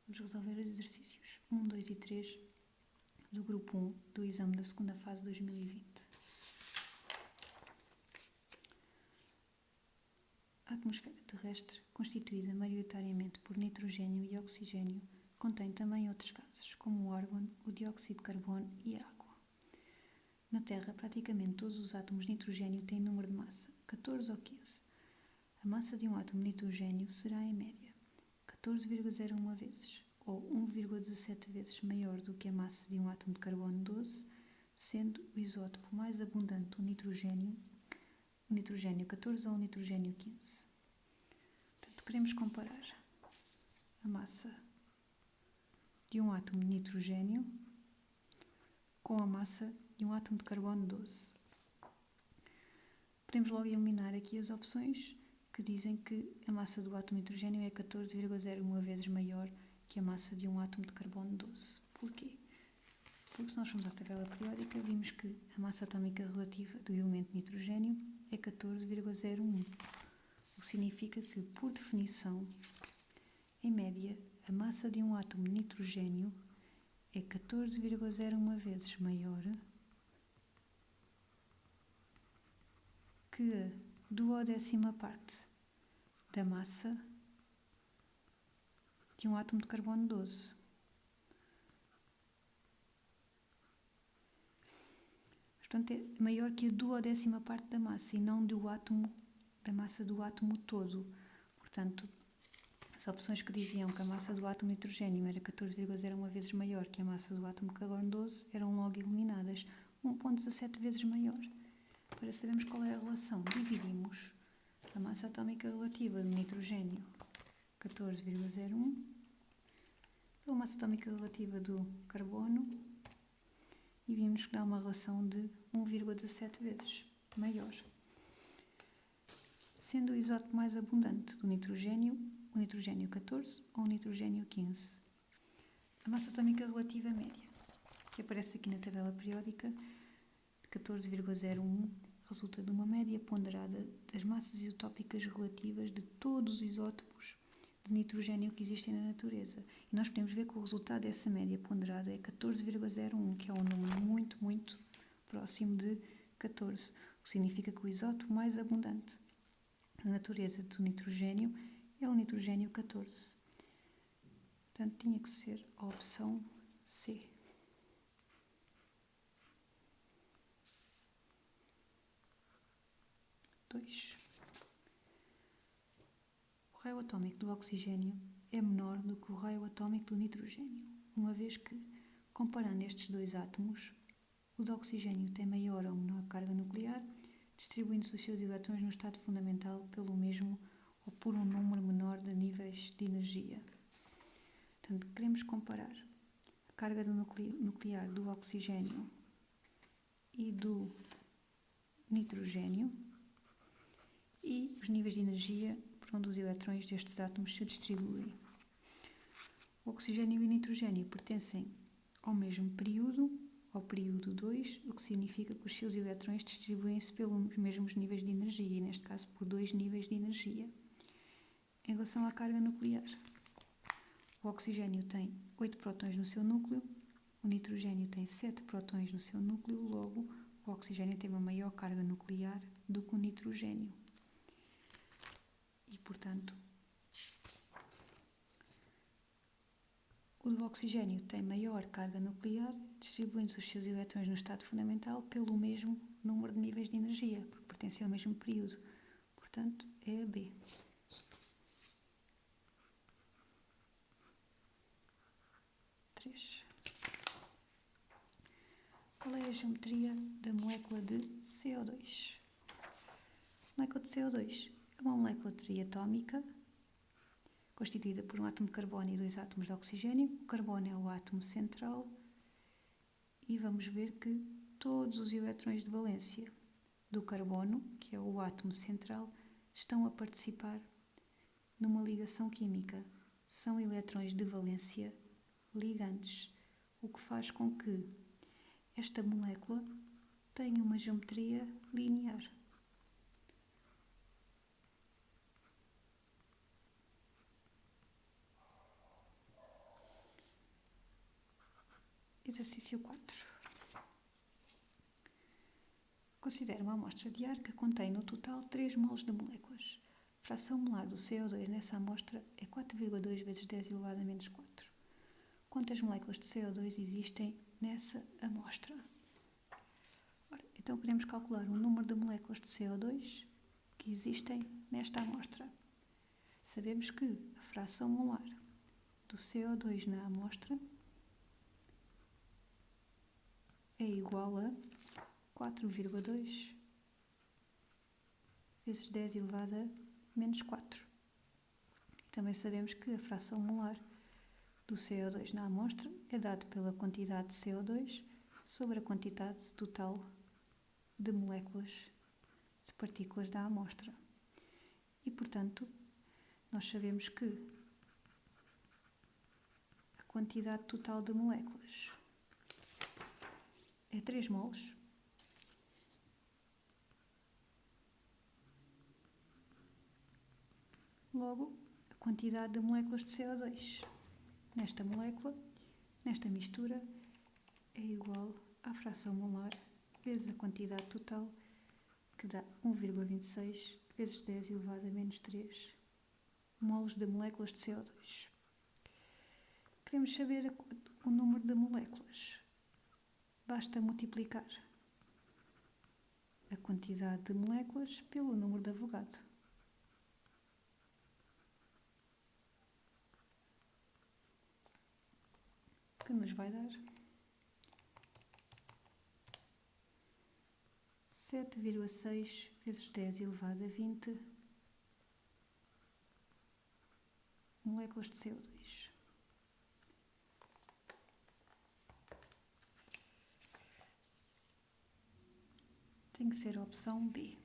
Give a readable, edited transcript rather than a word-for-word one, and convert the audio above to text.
Vamos resolver os exercícios 1, 2 e 3 do grupo 1 do exame da segunda fase 2020. A atmosfera terrestre, constituída maioritariamente por nitrogênio e oxigênio, contém também outros gases, como o argão, o dióxido de carbono e a água. Na Terra, praticamente todos os átomos de nitrogênio têm número de massa, 14 ou 15. A massa de um átomo de nitrogênio será, em média, 14,01 vezes, ou 1,17 vezes maior do que a massa de um átomo de carbono 12, sendo o isótopo mais abundante o nitrogênio 14 ou o nitrogênio 15. Portanto, queremos comparar a massa de um átomo de nitrogênio com a massa de um átomo de carbono 12. Podemos logo eliminar aqui as opções que dizem que a massa do átomo de nitrogênio é 14,01 vezes maior que a massa de um átomo de carbono 12. Porquê? Porque se nós formos à tabela periódica, vimos que a massa atómica relativa do elemento nitrogênio é 14,01, o que significa que, por definição, em média, a massa de um átomo de nitrogênio é 14,01 vezes maior que a 12ª parte da massa de um átomo de carbono 12. Portanto, é maior que a 12ª parte da massa e não da massa do átomo todo. Portanto, as opções que diziam que a massa do átomo de nitrogênio era 14,01 vezes maior que a massa do átomo de carbono 12 eram logo eliminadas, 1,17 vezes maior. Para sabermos qual é a relação, dividimos a massa atómica relativa do nitrogênio, 14,01, pela massa atómica relativa do carbono, e vimos que dá uma relação de 1,17 vezes maior. Sendo o isótopo mais abundante do nitrogênio, o nitrogênio 14 ou o nitrogênio 15. A massa atómica relativa média, que aparece aqui na tabela periódica, de 14,01, resulta de uma média ponderada das massas isotópicas relativas de todos os isótopos de nitrogênio que existem na natureza. E nós podemos ver que o resultado dessa média ponderada é 14,01, que é um número muito, muito próximo de 14, o que significa que o isótopo mais abundante na natureza do nitrogênio é o nitrogênio 14. Portanto, tinha que ser a opção C. O raio atómico do oxigênio é menor do que o raio atómico do nitrogênio, uma vez que, comparando estes dois átomos, o do oxigênio tem maior ou menor carga nuclear, distribuindo-se os seus elétrons no estado fundamental pelo mesmo ou por um número menor de níveis de energia. Portanto, queremos comparar a carga nuclear do oxigênio e do nitrogênio e os níveis de energia por onde os elétrons destes átomos se distribuem. O oxigênio e o nitrogênio pertencem ao mesmo período, ao período 2, o que significa que os seus elétrons distribuem-se pelos mesmos níveis de energia, e neste caso por 2 níveis de energia. Em relação à carga nuclear, o oxigênio tem 8 prótons no seu núcleo, o nitrogênio tem 7 prótons no seu núcleo, logo o oxigênio tem uma maior carga nuclear do que o nitrogênio. E, portanto, o do oxigênio tem maior carga nuclear, distribuindo os seus elétrons no estado fundamental pelo mesmo número de níveis de energia, porque pertence ao mesmo período. Portanto, é a B. Qual é a geometria da molécula de CO2? A molécula de CO2 é uma molécula triatómica constituída por um átomo de carbono e 2 átomos de oxigênio. O carbono é o átomo central e vamos ver que todos os elétrons de valência do carbono, que é o átomo central, estão a participar numa ligação química. São elétrons de valência ligantes, o que faz com que esta molécula tenha uma geometria linear. Exercício 4. Considere uma amostra de ar que contém no total 3 mols de moléculas. A fração molar do CO2 nessa amostra é 4,2 vezes 10 elevado a menos 4. Quantas moléculas de CO2 existem nessa amostra? Ora, então queremos calcular o número de moléculas de CO2 que existem nesta amostra. Sabemos que a fração molar do CO2 na amostra é igual a 4,2 vezes 10 elevado a menos 4. Também sabemos que a fração molar do CO2 na amostra é dado pela quantidade de CO2 sobre a quantidade total de moléculas de partículas da amostra. E, portanto, nós sabemos que a quantidade total de moléculas é 3 mols. Logo, a quantidade de moléculas de CO2 nesta molécula, nesta mistura, é igual à fração molar vezes a quantidade total, que dá 1,26 vezes 10 elevado a menos 3 mols de moléculas de CO2. Queremos saber o número de moléculas. Basta multiplicar a quantidade de moléculas pelo número de Avogadro. Que nos vai dar 7,6 vezes 10 elevado a 20 moléculas de CO2. Tem que ser a opção B.